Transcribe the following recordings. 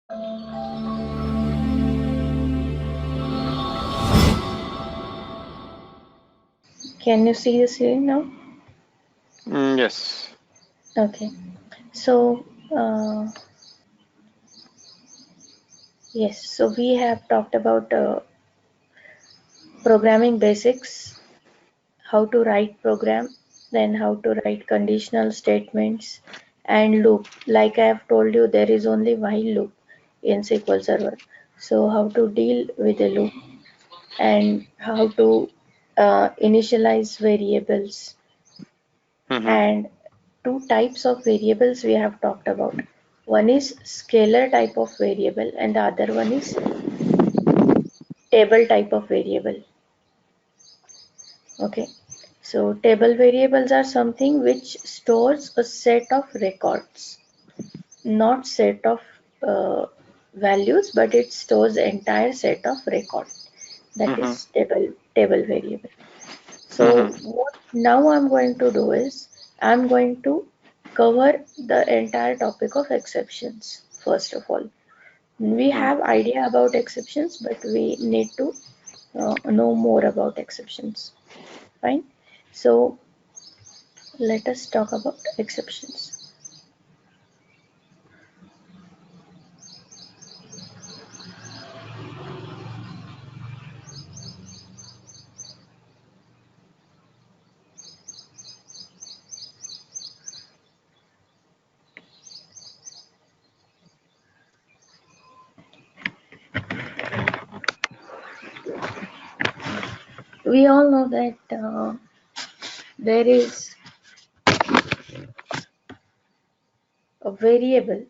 Can you see the screen now? Yes. Okay. So, yes, so we have talked about programming basics, how to write program, then how to write conditional statements and loop. Like I have told you, there is only while loop in SQL Server. So how to deal with a loop and how to initialize variables, Mm-hmm. and two types of variables we have talked about. One is scalar type of variable and the other one is table type of variable. Okay, so table variables are something which stores a set of records, not set of uh, values, but it stores entire set of records. That Mm-hmm. is table variable. So Mm-hmm. what now I'm going to do is I'm going to cover the entire topic of exceptions first of all. We Mm. have idea about exceptions, but we need to know more about exceptions. Fine. So let us talk about exceptions. We all know that there is a variable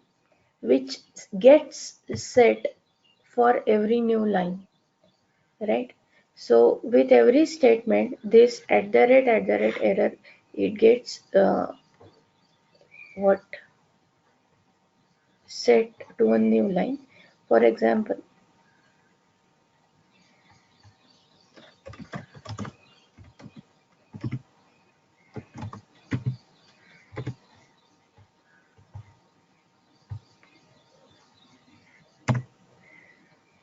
which gets set for every new line, right? So with every statement, this at the rate error, it gets what set to a new line. For example,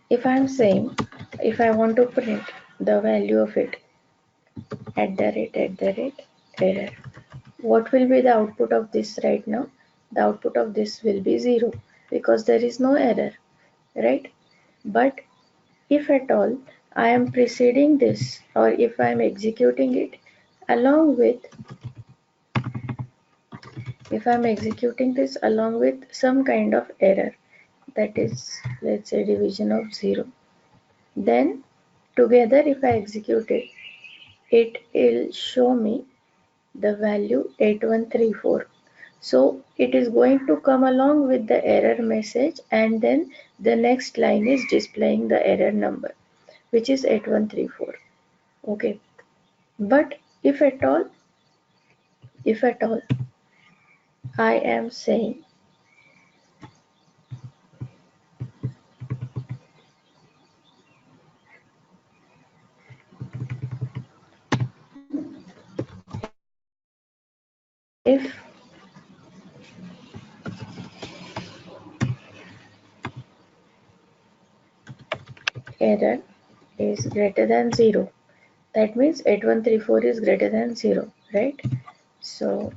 if I'm saying, if I want to print the value of it at the rate error, what will be the output of this right now? The output of this will be 0 because there is no error, right? But if at all I am preceding this, or if I am executing it along with, if I am executing this along with some kind of error, that is, let's say division of 0, then together if I execute it, it will show me the value 8134. So it is going to come along with the error message, and then the next line is displaying the error number, which is 8134. Okay, but if at all, if at all I am saying if error is greater than 0, that means 8134 is greater than 0, right? So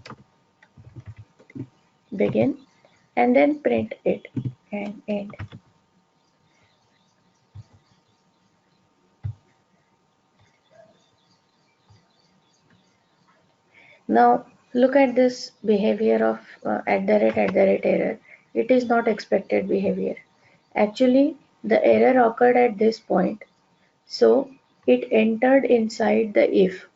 begin and then print it and end. Now look at this behavior of at the rate error. It is not expected behavior. Actually, the error occurred at this point, so it entered inside the if.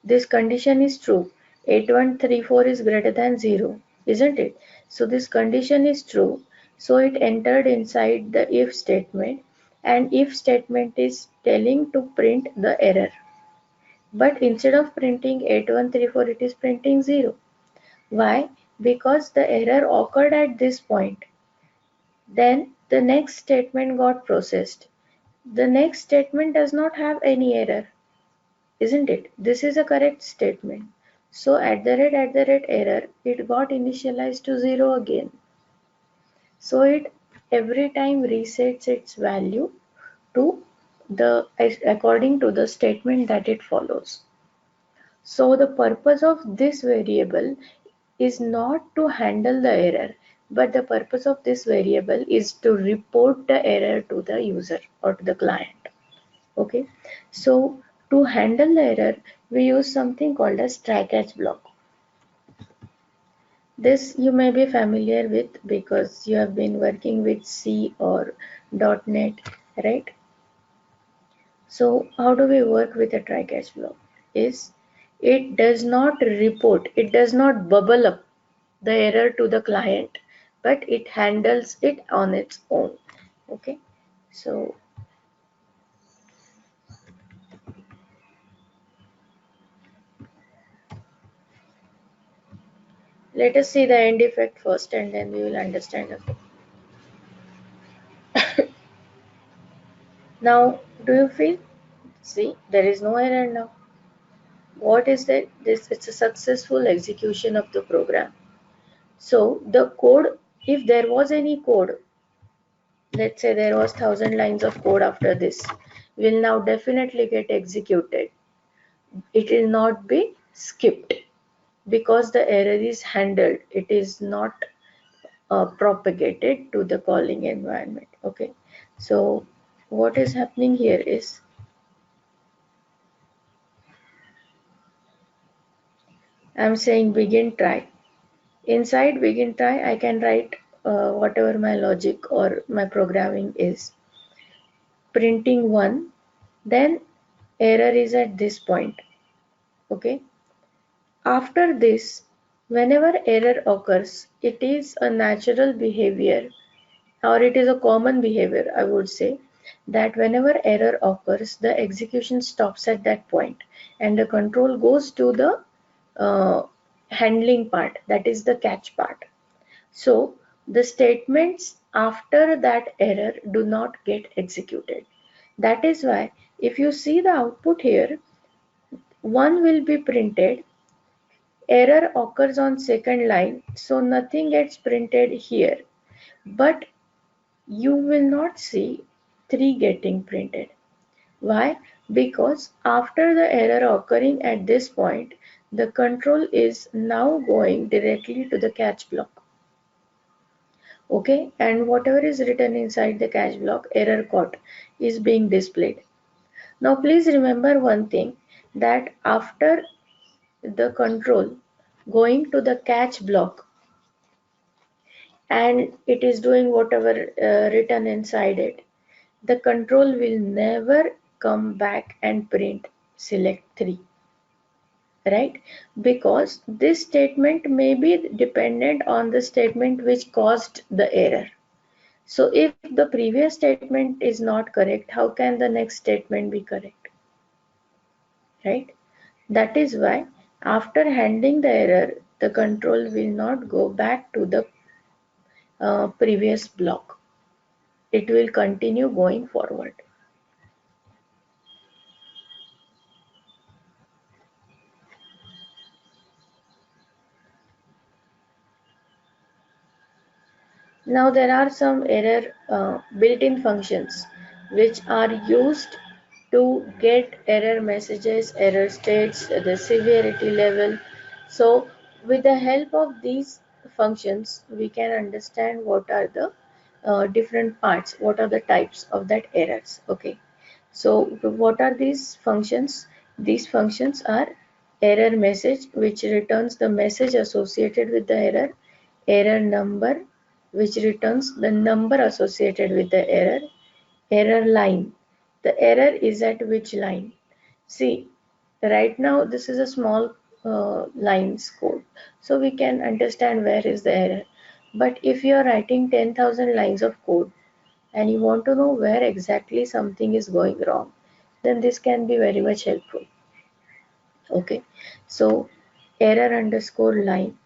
This condition is true. 8134 is greater than 0, isn't it? So this condition is true. So it entered inside the if statement, and if statement is telling to print the error. But instead of printing 8134, it is printing 0. Why? Because the error occurred at this point. Then the next statement got processed. The next statement does not have any error, isn't it? This is a correct statement. So at the rate error, it got initialized to 0 again. So it every time resets its value to the according to the statement that it follows. So the purpose of this variable is not to handle the error, but the purpose of this variable is to report the error to the user or to the client. Okay, so to handle the error, we use something called as try catch block. This you may be familiar with because you have been working with C or .NET, right? So how do we work with a try catch block? Is it does not report, it does not bubble up the error to the client, but it handles it on its own. Okay, so let us see the end effect first and then we will understand a bit. Now, do you feel? See, there is no error now. What is that? This it's a successful execution of the program. So the code, if there was any code, let's say there was 1,000 lines of code after this, will now definitely get executed. It will not be skipped because the error is handled. It is not propagated to the calling environment. Okay, so what is happening here is I'm saying begin try. Inside begin try, I can write whatever my logic or my programming is. Printing 1, then error is at this point. Okay. After this, whenever error occurs, it is a natural behavior or it is a common behavior, I would say, that whenever error occurs, the execution stops at that point and the control goes to the uh, handling part, that is the catch part. So the statements after that error do not get executed. That is why if you see the output here, 1 will be printed, error occurs on second line, so nothing gets printed here. But you will not see 3 getting printed. Why? Because after the error occurring at this point, the control is now going directly to the catch block. Okay, and whatever is written inside the catch block, error caught, is being displayed. Now please remember one thing, that after the control going to the catch block and it is doing whatever written inside it, the control will never come back and print select 3, right? Because this statement may be dependent on the statement which caused the error. So if the previous statement is not correct, how can the next statement be correct, right? That is why after handling the error, the control will not go back to the previous block. It will continue going forward. Now there are some error built-in functions which are used to get error messages, error states, the severity level. So with the help of these functions, we can understand what are the different parts, what are the types of that errors. Okay. So what are these functions? These functions are error message, which returns the message associated with the error, error number, which returns the number associated with the error, error line. The error is at which line? See, right now this is a small lines code, so we can understand where is the error. But if you are writing 10,000 lines of code and you want to know where exactly something is going wrong, then this can be very much helpful. Okay, so error underscore line,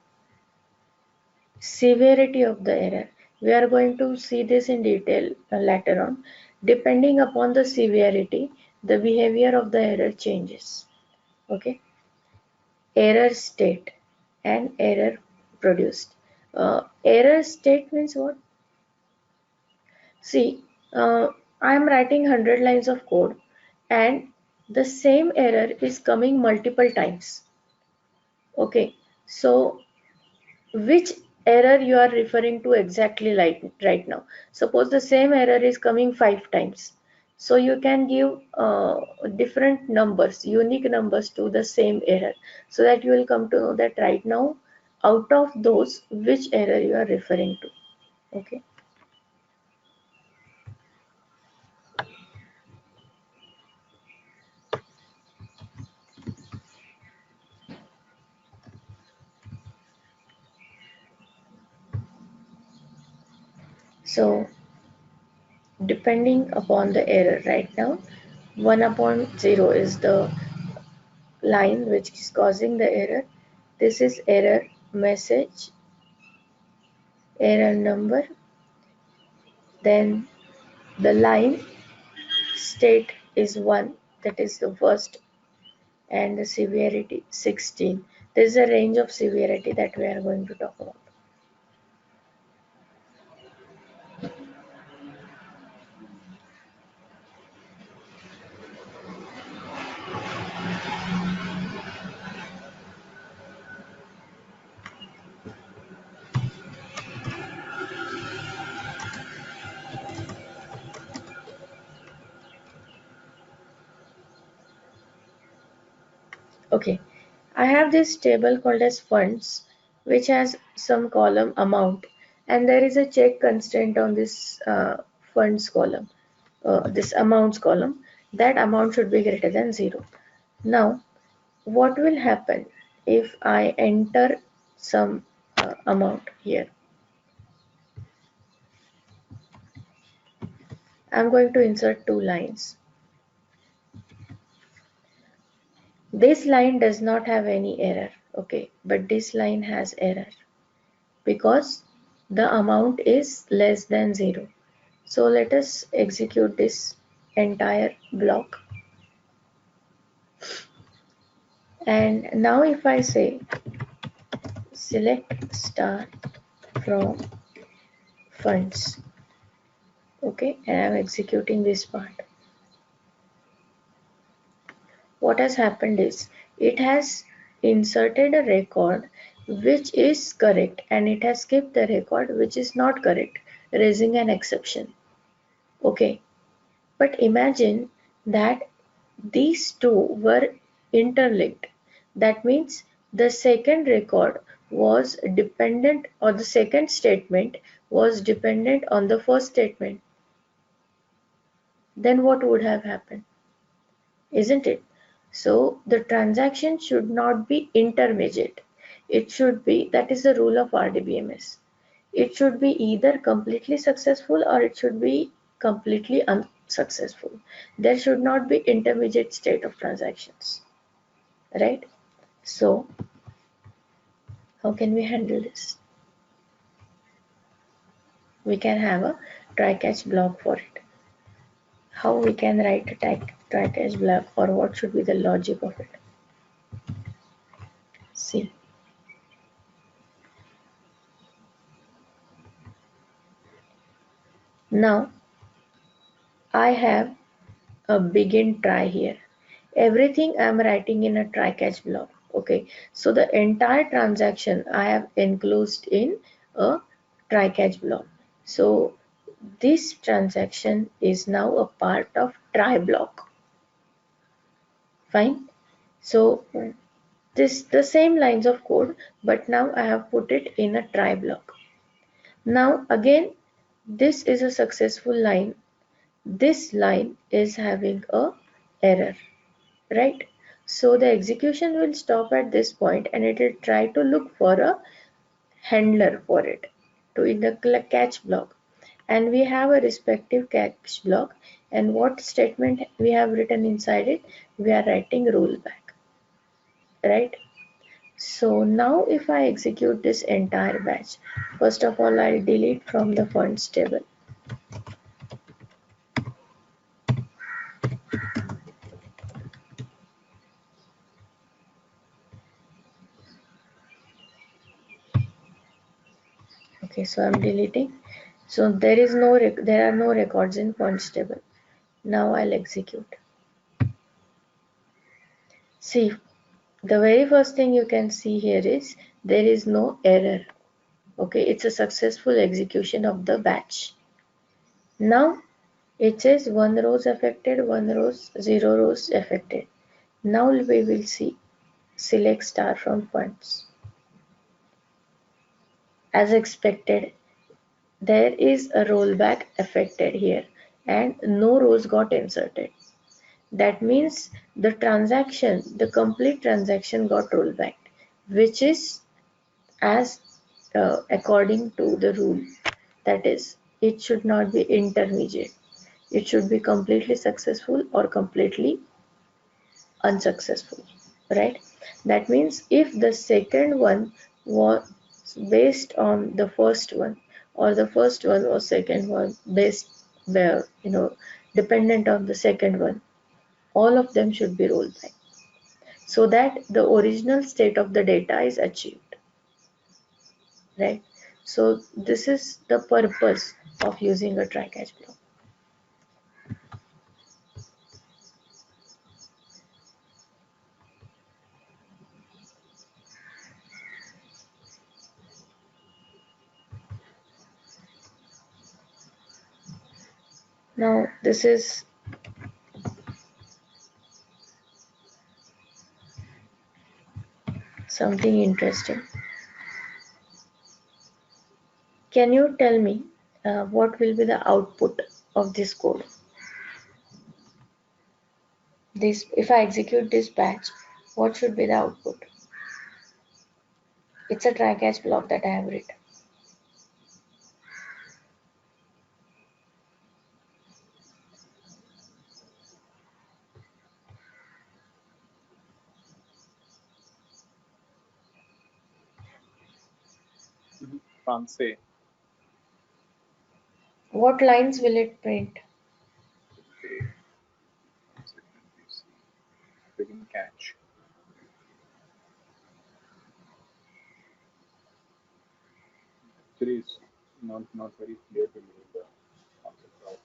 severity of the error. We are going to see this in detail later on. Depending upon the severity, the behavior of the error changes. Okay, error state and error produced. Error state means what? See, I am writing 100 lines of code and the same error is coming multiple times. Okay, so which error you are referring to exactly like right now? Suppose the same error is coming 5 times. So you can give different numbers, unique numbers to the same error, so that you will come to know that right now out of those which error you are referring to. Okay. So depending upon the error right now, 1 upon 0 is the line which is causing the error. This is error message, error number, then the line state is 1, that is the first, and the severity 16. This is a range of severity that we are going to talk about. Okay, I have this table called as funds, which has some column amount, and there is a check constraint on this funds column, this amounts column. That amount should be greater than 0. Now, what will happen if I enter some amount here? I'm going to insert 2 lines. This line does not have any error, okay, but this line has error because the amount is less than 0. So let us execute this entire block. And now if I say select star from funds, okay, and I'm executing this part, what has happened is it has inserted a record which is correct and it has skipped the record which is not correct, raising an exception. Okay, but imagine that these two were interlinked. That means the second record was dependent, or the second statement was dependent on the first statement. Then what would have happened? Isn't it? So the transaction should not be intermediate. It should be, that is the rule of RDBMS. It should be either completely successful or it should be completely unsuccessful. There should not be intermediate state of transactions, right? So how can we handle this? We can have a try catch block for it. How we can write a try catch block, or what should be the logic of it? See, now I have a begin try here. Everything I'm writing in a try catch block. Okay, so the entire transaction I have enclosed in a try catch block. So this transaction is now a part of try block. Fine. So this the same lines of code, but now I have put it in a try block. Now again, this is a successful line. This line is having a error, right? So the execution will stop at this point and it will try to look for a handler for it to in the catch block, and we have a respective catch block, and what statement we have written inside it, we are writing rollback, right? So now if I execute this entire batch, first of all I'll delete from the funds table. Okay, so I'm deleting. So there are no records in points table. Now I'll execute. See, the very first thing you can see here is there is no error. Okay, it's a successful execution of the batch. Now it says 1 rows affected, 1 rows, 0 rows affected. Now we will see select star from points. As expected, there is a rollback affected here and no rows got inserted. That means the complete transaction got rolled back, which is as according to the rule. That is, it should not be intermediate. It should be completely successful or completely unsuccessful, right? That means if the second one was based on the first one, or the first one or second one based, dependent on the second one, all of them should be rolled back so that the original state of the data is achieved, right? So this is the purpose of using a try catch block. Now this is something interesting. Can you tell me what will be the output of this code? This, if I execute this batch, what should be the output? It's a try catch block that I have written. Can't say. What lines will it print? Okay. Begin catch. Actually, it's not very clear to me the concept of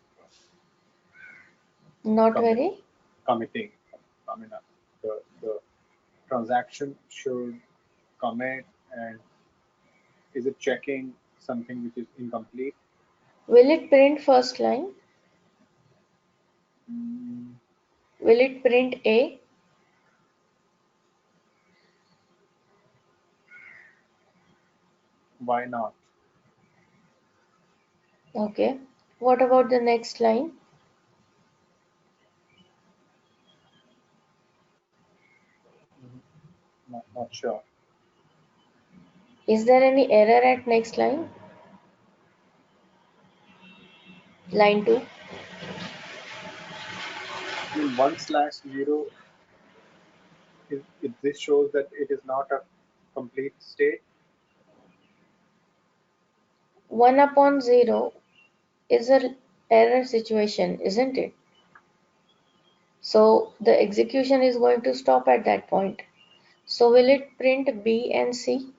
Not very? committing. I mean, the transaction should commit, and is it checking something which is incomplete? Will it print first line? Will it print A? Why not? Okay. What about the next line? Not sure. Is there any error at next line? Line 2? I mean, 1/0, this shows that it is not a complete state. 1 upon 0 is an error situation, isn't it? So the execution is going to stop at that point. So will it print B and C?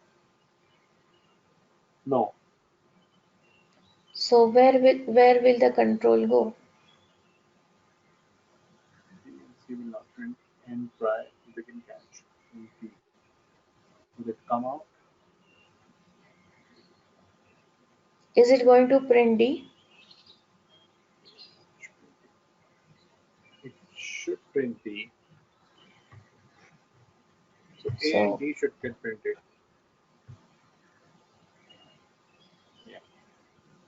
No. So where will the control go? B and C will not print and try to begin catch in P. Will it come out? Is it going to print D? It should print D. So A and So D should get printed. Yeah.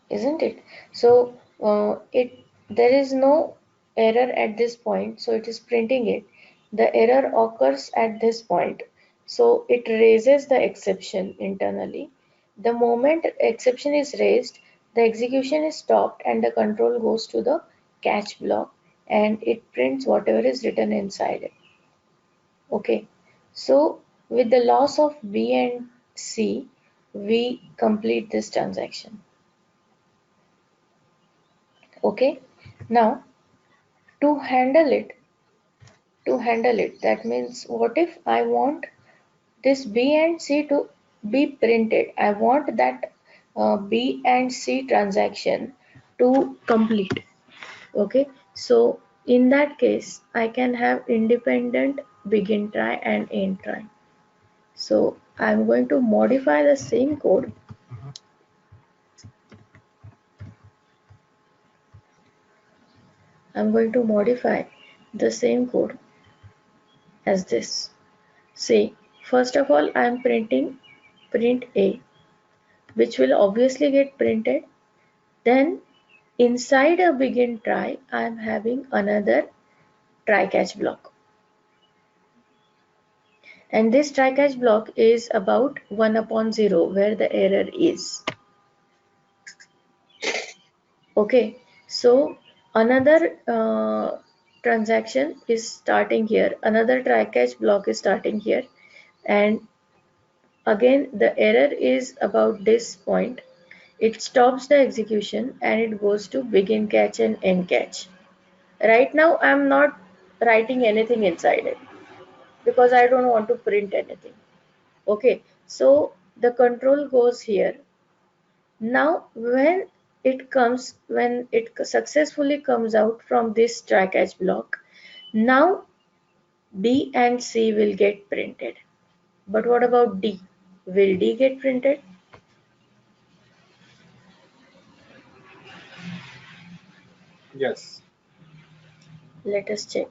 isn't it? So there is no error at this point, so it is printing it. The error occurs at this point, so it raises the exception internally. The moment exception is raised, the execution is stopped and the control goes to the catch block and it prints whatever is written inside it. Okay, so with the loss of B and C, we complete this transaction. Okay, now to handle it, that means what if I want this B and C to be printed? I want that B and C transaction to complete. Okay, so in that case I can have independent begin try and end try. So I'm going to modify the same code. I'm going to modify the same code as this. See, first of all I'm printing print A, which will obviously get printed. Then inside a begin try I'm having another try catch block. And this try catch block is about 1 upon 0 where the error is. Okay, so another transaction is starting here, another try catch block is starting here, and again the error is about this point. It stops the execution and it goes to begin catch and end catch. Right now I'm not writing anything inside it because I don't want to print anything. Okay, so the control goes here. Now when it successfully comes out from this try catch block, now B and C will get printed. But what about D? Will D get printed? Yes. Let us check.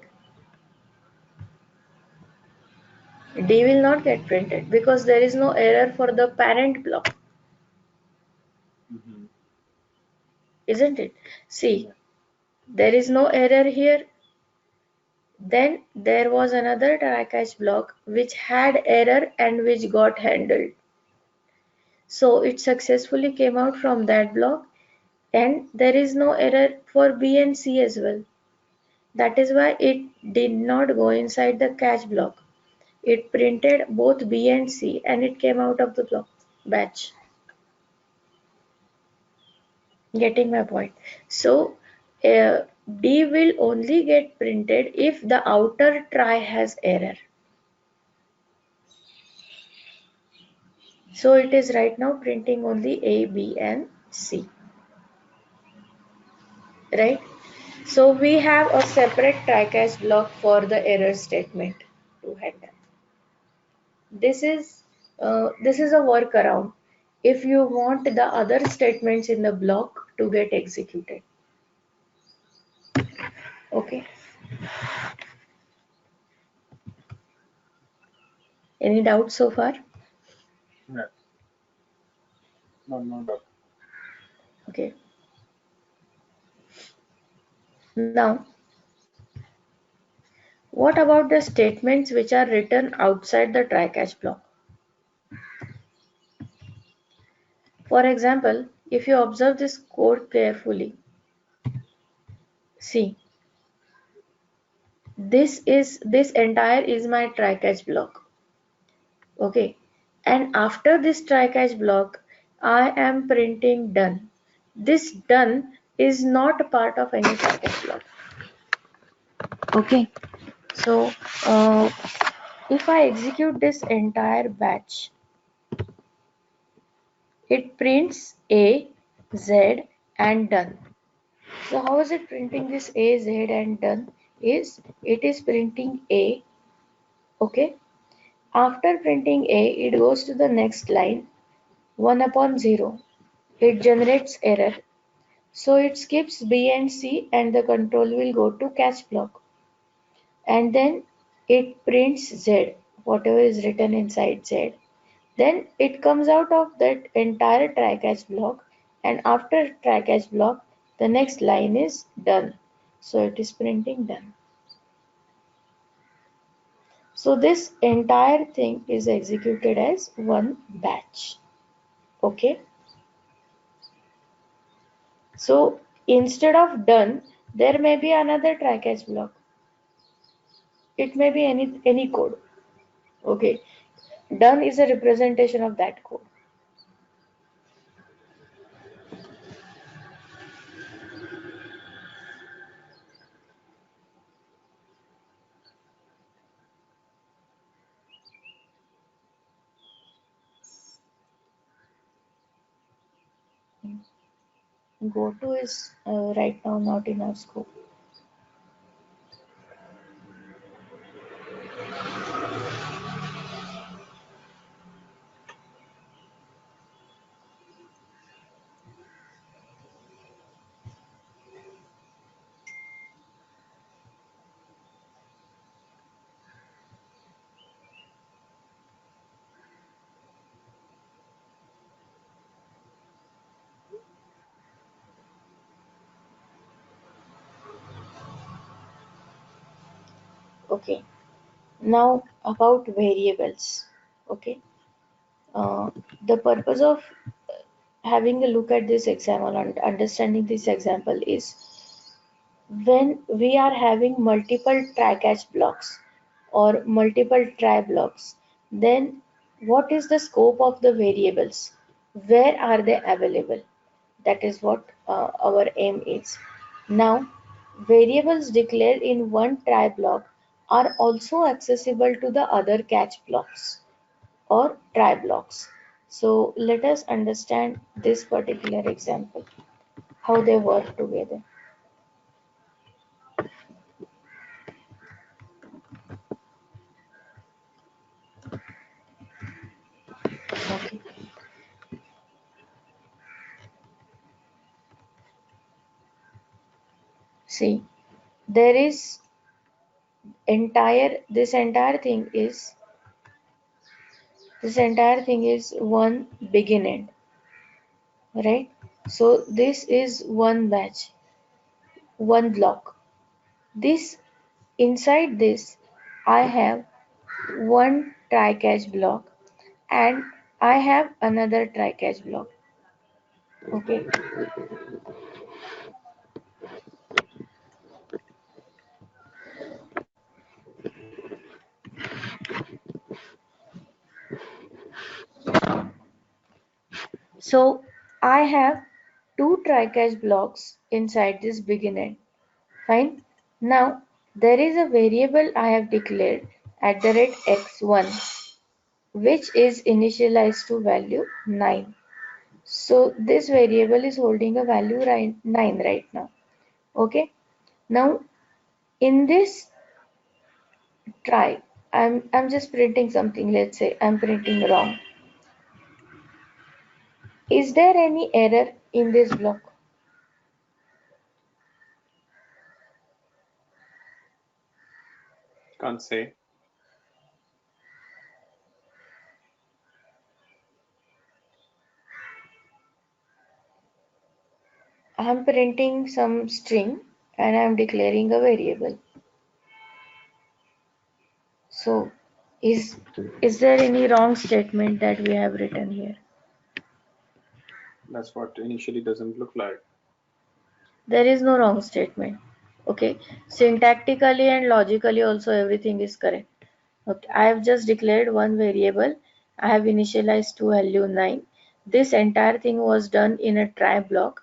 D will not get printed because there is no error for the parent block, Mm-hmm. isn't it? See, Yeah. there is no error here. Then there was another try catch block which had error and which got handled. So it successfully came out from that block and there is no error for B and C as well. That is why it did not go inside the catch block. It printed both B and C and it came out of the block batch. Getting my point? So D will only get printed if the outer try has error. So it is right now printing only A, B and C. Right? So we have a separate try catch block for the error statement to handle. This is a workaround if you want the other statements in the block to get executed. Okay. Any doubts so far? Yeah. No, no doubt. Okay. Now, what about the statements which are written outside the try catch block? For example, if you observe this code carefully, see, this entire is my try catch block. Okay, and after this try catch block I am printing done. This done is not a part of any try catch block. Okay, so if I execute this entire batch, it prints A, Z and done. So how is it printing this A, Z and done? It is printing A. Okay, after printing A it goes to the next line, 1 upon 0. It generates error. So it skips B and C and the control will go to catch block. And then it prints Z, whatever is written inside Z. Then it comes out of that entire try catch block, and after try catch block the next line is done. So it is printing done. So this entire thing is executed as one batch. Okay. So instead of done, there may be another try catch block. It may be any code. Okay. Done is a representation of that code. go to is right now not in our scope. Okay, now about variables. Okay, uh, the purpose of having a look at this example and understanding this example is when we are having multiple try catch blocks or multiple try blocks, then what is the scope of the variables? Where are they available? That is what our aim is. Now, variables declared in one try block are also accessible to the other catch blocks or try blocks. So let us understand this particular example, how they work together. Okay. See, there is this entire thing is one begin end, right? So this is one batch, one block. This inside this I have one try catch block and I have another try catch block. Okay, so I have two try catch blocks inside this begin end. Fine. Now there is a variable I have declared at the rate x1 which is initialized to value 9. So this variable is holding a value 9 right now. Okay. Now in this try, I'm just printing something. Let's say I'm printing wrong. Is there any error in this block? Can't say. I'm printing some string and I'm declaring a variable. So is there any wrong statement that we have written here? That's what initially doesn't look like. There is no wrong statement. Okay, syntactically and logically also everything is correct. Okay, I have just declared one variable. I have initialized to value 9. This entire thing was done in a try block,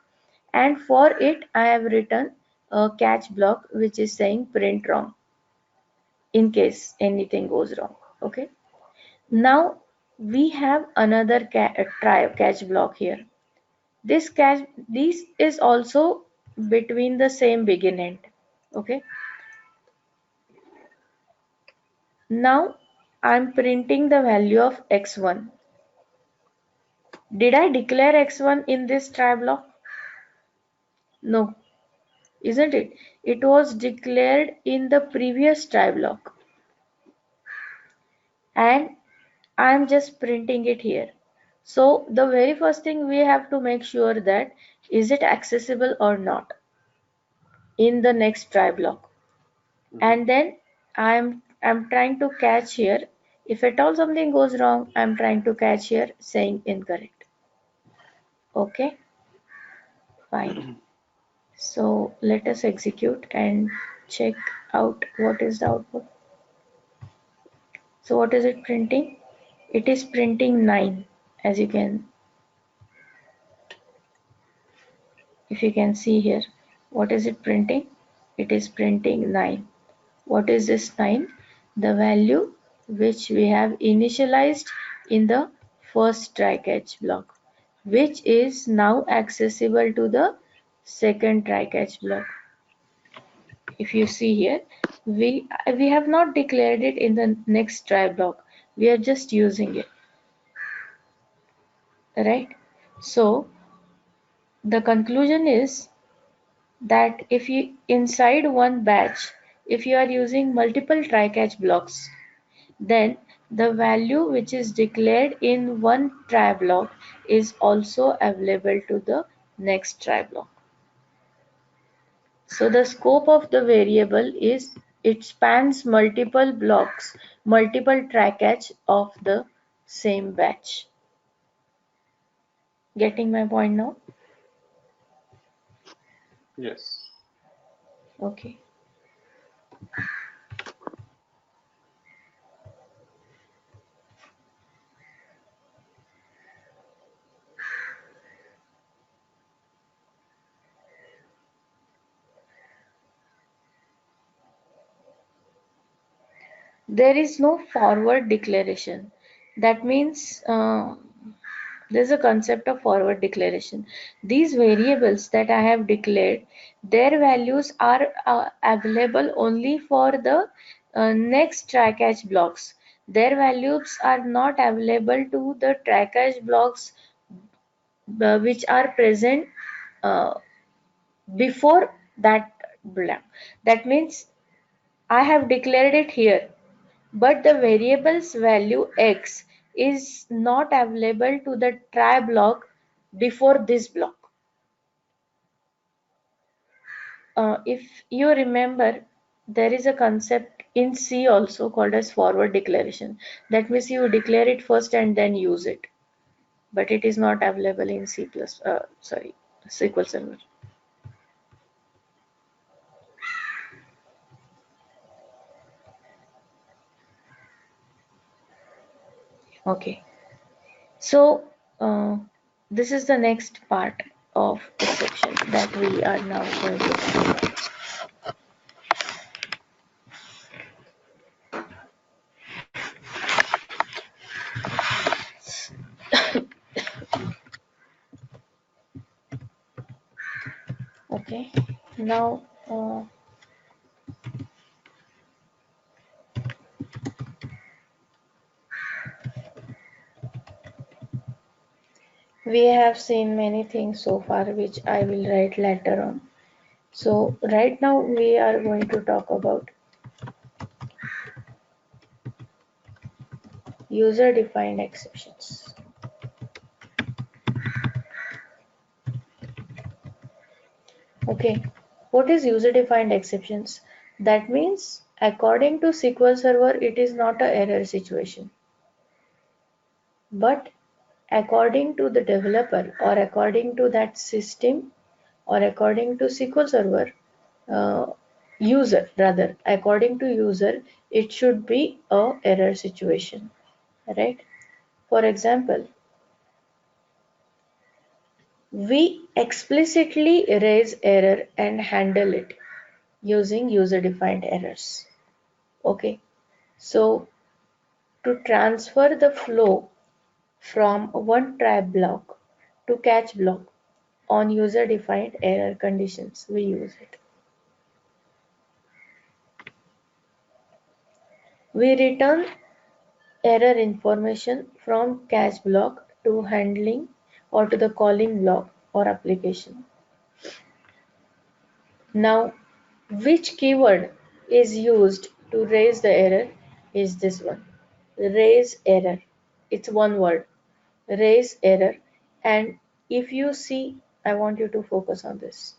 and for it I have written a catch block which is saying print wrong in case anything goes wrong. Okay, now we have another try catch block here. This is also between the same begin end. Okay, now I'm printing the value of x1. Did I declare x1 in this try block? No, isn't it? It was declared in the previous try block and I'm just printing it here. So the very first thing we have to make sure that is it accessible or not in the next try block. And then I'm trying to catch here. If at all something goes wrong, I'm trying to catch here saying incorrect. Okay, fine. So let us execute and check out what is the output. So what is it printing? It is printing 9, as you can, if you can see here. What is it printing? It is printing 9. What is this 9? The value which we have initialized in the first try catch block. which is now accessible to the second try catch block. If you see here, we have not declared it in the next try block, we are just using it, right? So the conclusion is that if you inside one batch, if you are using multiple try catch blocks, then the value which is declared in one try block is also available to the next try block. So the scope of the variable is it spans multiple blocks, multiple try catch of the same batch. Getting my point now? Yes. Okay. There is no forward declaration. That means there's a concept of forward declaration. These variables that I have declared, their values are available only for the next try catch blocks. Their values are not available to the try catch blocks which are present uh, before that block. That means I have declared it here, but the variable's value x is not available to the try block before this block. If you remember, there is a concept in C also called as forward declaration. That means you declare it first and then use it, but it is not available in SQL Server. Okay, so this is the next part of the section that we are now going to talk about. Okay, now we have seen many things so far which I will write later on. So right now we are going to talk about user defined exceptions. Okay, what is user defined exceptions? That means according to SQL Server it is not a error situation, but according to the developer or according to that system or according to SQL Server uh, user, rather according to user, it should be a error situation, right? For example, we explicitly raise error and handle it using user defined errors. Okay, so to transfer the flow from one try block to catch block on user defined error conditions, we use it. We return error information from catch block to handling or to the calling block or application. Now, which keyword is used to raise the error is this one, raise error. It's one word, raise error. And if you see, I want you to focus on this.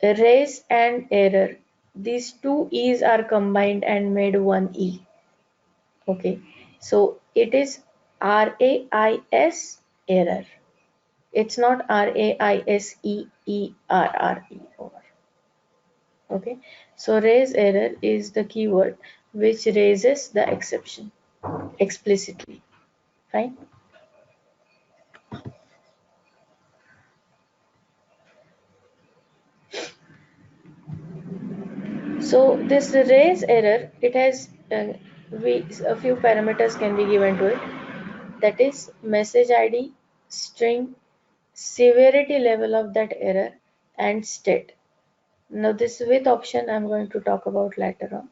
Raise and error. These two E's are combined and made one E. Okay, so it is RAIS error. It's not RAISEERRE. Okay, so raise error is the keyword which raises the exception explicitly. Fine. So this raise error, it has a few parameters can be given to it, that is message ID, string, severity level of that error, and state. Now this with option I'm going to talk about later on.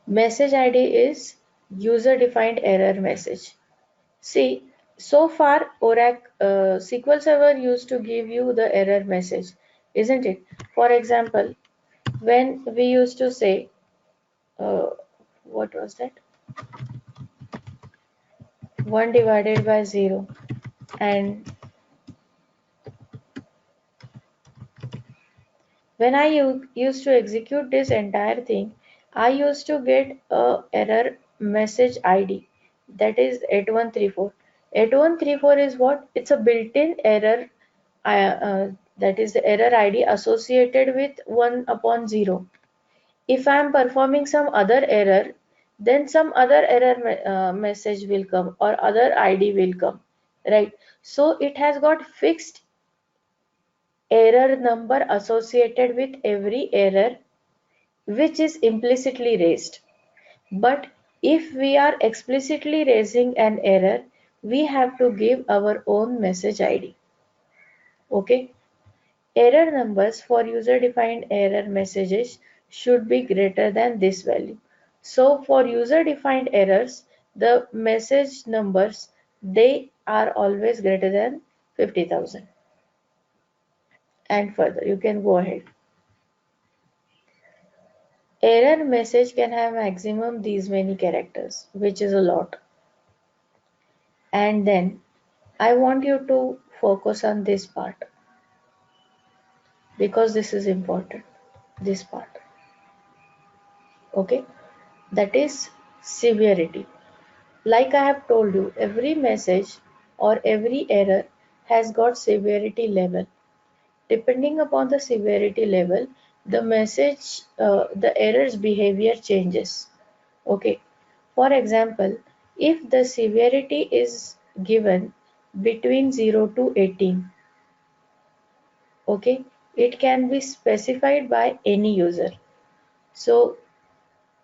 Message ID is user defined error message. See, so far Oracle SQL Server used to give you the error message, isn't it? For example, when we used to say, what was that? 1 divided by 0, and when I used to execute this entire thing, I used to get a error message ID, that is 8134. 8134 is what? It's a built-in error, that is the error ID associated with 1 upon 0. If I am performing some other error, then some other error message will come or other ID will come, right? So it has got fixed error number associated with every error which is implicitly raised. But if we are explicitly raising an error, we have to give our own message ID. Okay? Error numbers for user-defined error messages should be greater than this value. So for user-defined errors, the message numbers, they are always greater than 50,000. And further, you can go ahead. Error message can have maximum these many characters, which is a lot. And then I want you to focus on this part because this is important. This part. Okay? That is severity. Like I have told you, every message or every error has got severity level. Depending upon the severity level, the message, the error's behavior changes. Okay. For example, if the severity is given between 0 to 18, okay, it can be specified by any user. So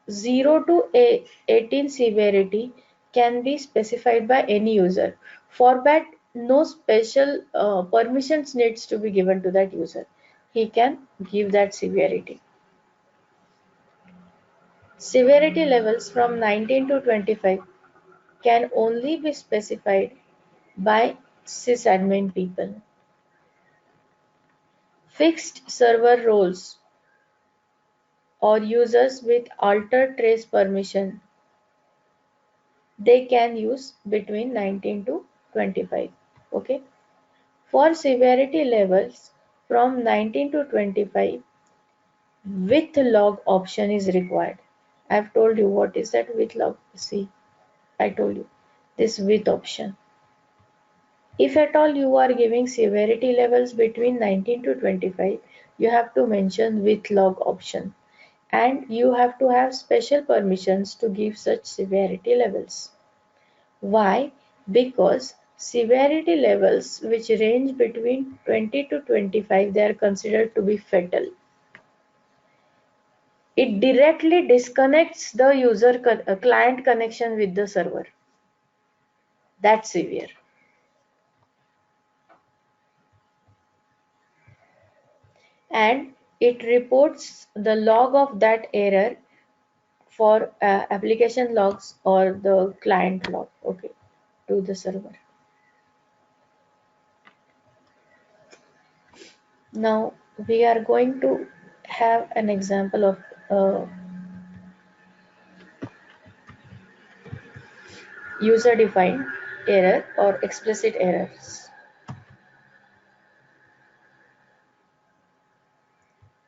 0 to 18 severity can be specified by any user. For that, no special permissions needs to be given to that user. He can give that severity. Severity levels from 19 to 25 can only be specified by sysadmin people. Fixed server roles or users with altered trace permission, they can use between 19 to 25. Okay. For severity levels from 19 to 25, with log option is required. I've told you what is that with log. See, I told you this with option. If at all you are giving severity levels between 19 to 25, you have to mention with log option, and you have to have special permissions to give such severity levels. Why? Because severity levels which range between 20 to 25, they are considered to be fatal. It directly disconnects the user client connection with the server. That's severe. And it reports the log of that error for application logs or the client log, okay, to the server. Now we are going to have an example of user defined error or explicit errors.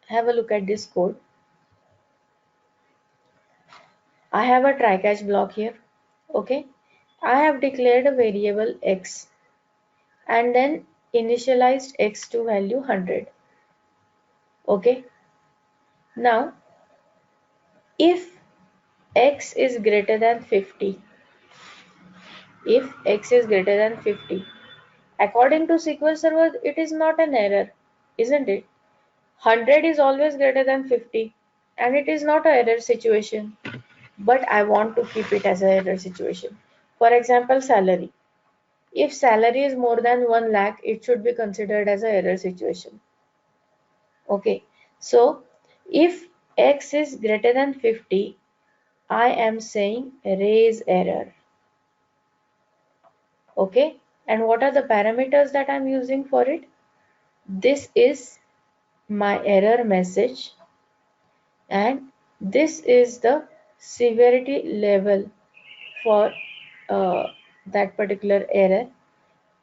Have a look at this code. I have a try catch block here. Okay. I have declared a variable x and then initialized x to value 100. Okay. Now, if x is greater than 50, if x is greater than 50, according to SQL Server, it is not an error, isn't it? 100 is always greater than 50 and it is not an error situation, but I want to keep it as an error situation. For example, salary. If salary is more than 1 lakh, it should be considered as an error situation. Okay, so if x is greater than 50, I am saying raise error. Okay, and what are the parameters that I'm using for it? This is my error message, and this is the severity level for that particular error,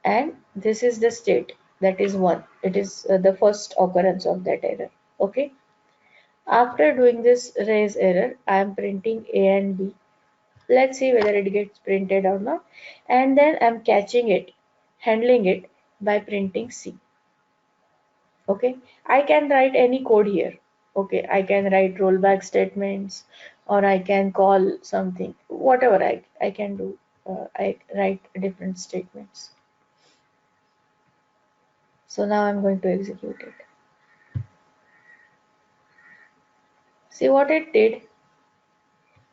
and this is the state, that is 1. It is the first occurrence of that error. Okay, after doing this raise error, I am printing A and B. Let's see whether it gets printed or not, and then I'm catching it, handling it by printing C. Okay, I can write any code here. Okay, I can write rollback statements, or I can call something, whatever I can do. I write different statements. So now I'm going to execute it. See what it did?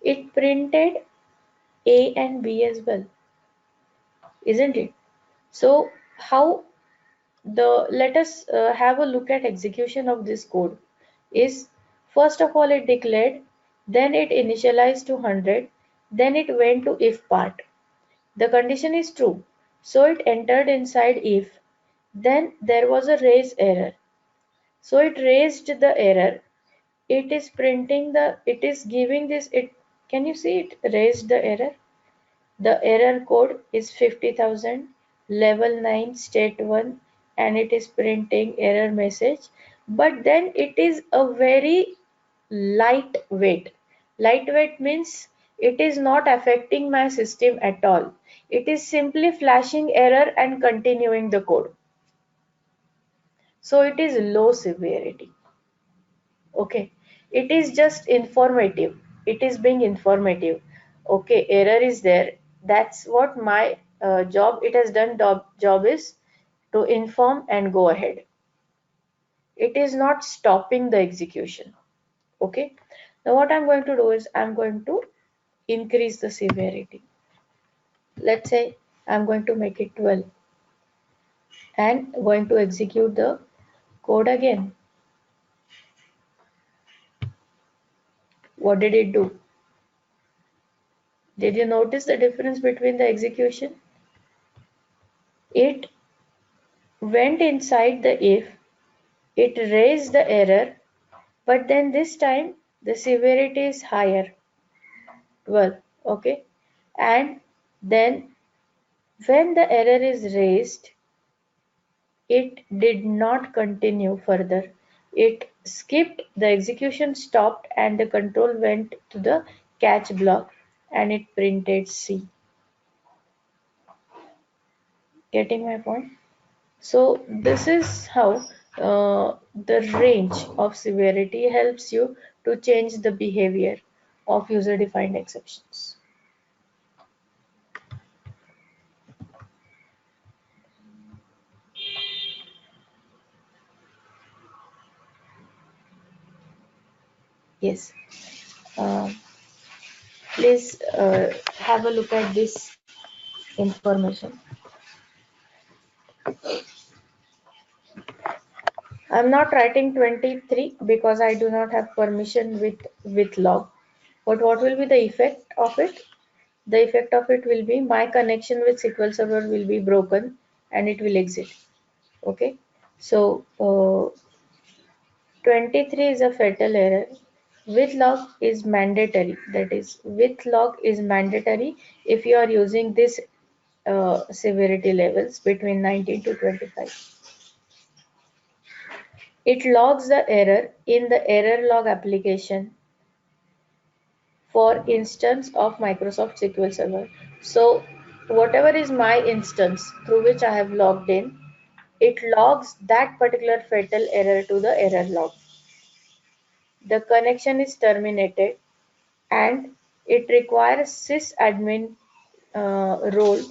It printed A and B as well, isn't it? So how let us have a look at execution of this code. Is first of all it declared, then it initialized to 100, then it went to if part. The condition is true, so it entered inside if. Then there was a raise error, so it raised the error. It is printing the, it is giving this, it, can you see it raised the error? The error code is 50,000, level 9, state 1, and it is printing error message. But then it is a very lightweight. Lightweight means it is not affecting my system at all. It is simply flashing error and continuing the code. So it is low severity. Okay, it is just informative. It is being informative. Okay, error is there. That's what my job, it has done job is to inform and go ahead. It is not stopping the execution. Okay, now what I'm going to do is I'm going to increase the severity. Let's say I'm going to make it 12 and going to execute the code again. What did it do? Did you notice the difference between the execution? It went inside the if, it raised the error, but then this time the severity is higher, 12. Okay, and then when the error is raised, it did not continue further. It skipped, the execution stopped, and the control went to the catch block and it printed C. Getting my point? So this is how the range of severity helps you to change the behavior of user-defined exceptions. Yes. Um, Please have a look at this information. I'm not writing 23 because I do not have permission with log. But what will be the effect of it? The effect of it will be my connection with SQL Server will be broken and it will exit. Okay. So 23 is a fatal error. With log is mandatory. That is, with log is mandatory if you are using this severity levels between 19 to 25. It logs the error in the error log application for instance of Microsoft SQL Server. So whatever is my instance through which I have logged in, it logs that particular fatal error to the error log. The connection is terminated and it requires sysadmin role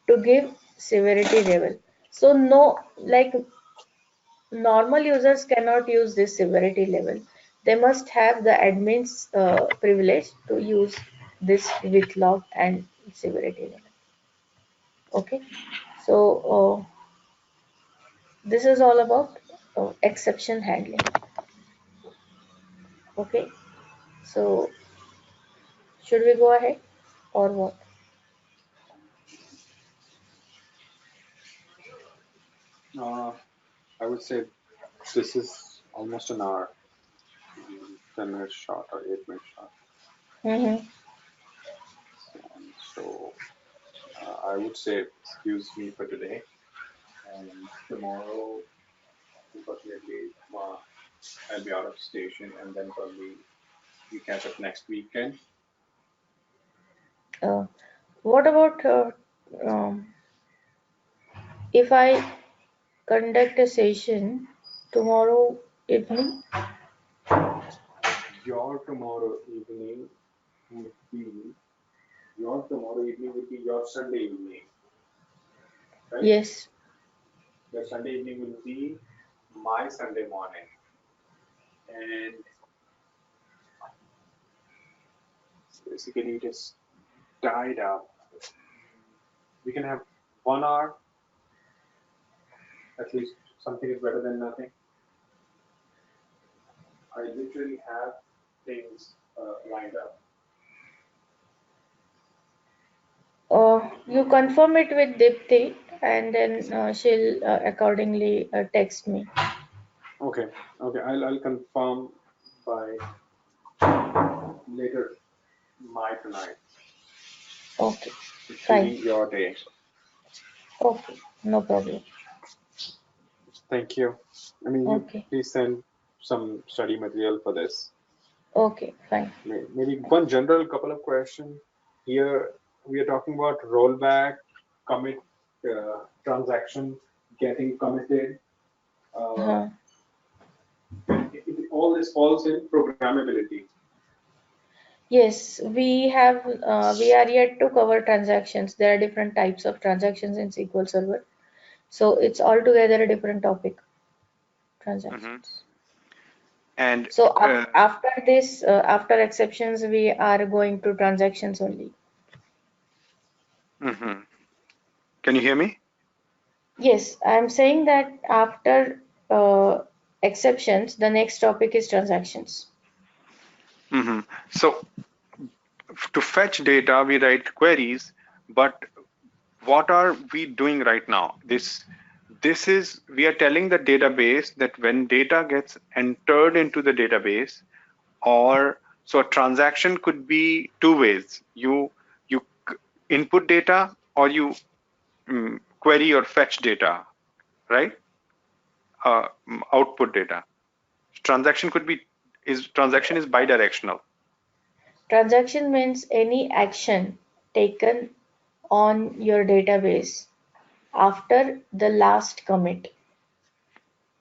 to give severity level. So no, like normal users cannot use this severity level. They must have the admin's privilege to use this with log and severity level. Okay, so this is all about exception handling. Okay, so should we go ahead or what? I would say this is almost an hour, 10 minutes short or 8 minutes short. Mm-hmm. So I would say excuse me for today. And tomorrow, unfortunately, I'll be out of station, and then probably we catch up next weekend. What about if I conduct a session tomorrow evening? Your tomorrow evening would be your Sunday evening, right? Yes. Your Sunday evening will be my Sunday morning, and basically it is tied up. We can have 1 hour. At least something is better than nothing. I literally have things lined up. You confirm it with Dipti, and then she'll accordingly text me. Okay. I'll confirm by later tonight, Okay, fine. including your day. Okay, no problem. Thank you. I mean, you Okay, please send some study material for this. okay, fine. Maybe one general couple of questions. Here we are talking about rollback, commit, transaction getting committed. Uh, All this falls in programmability. yes, we are yet to cover transactions. There are different types of transactions in SQL Server, so it's altogether a different topic. Transactions. And So after this, after exceptions, we are going to transactions only. can you hear me? Yes, I'm saying that after exceptions, the next topic is transactions. So to fetch data, we write queries, but what are we doing right now? This is, we are telling the database that when data gets entered into the database, or so a transaction could be two ways. You input data, or you query or fetch data, right? Output data. Transaction is bidirectional. Transaction means any action taken on your database after the last commit.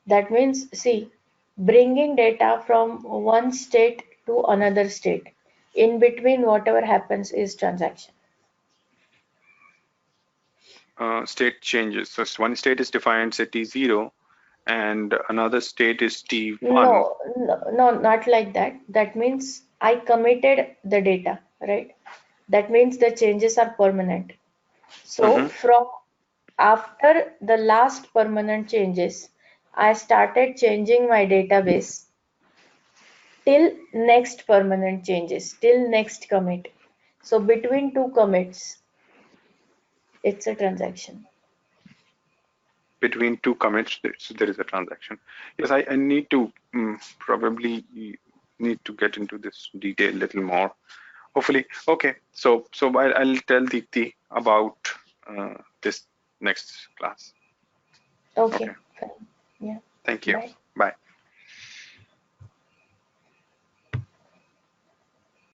That means, see, bringing data from one state to another state. In between, whatever happens is transaction. State changes. So one state is defined, say T0, and another state is T1. No, not like that. That means I committed the data, right? That means the changes are permanent. So from after the last permanent changes, I started changing my database till next permanent changes, till next commit. So between two commits, it's a transaction. Between two commits, there is a transaction. Yes, I need to probably need to get into this detail a little more. Hopefully, okay. So I'll tell Deepti about this next class. Okay, fine. Yeah. Thank you. Bye. Bye.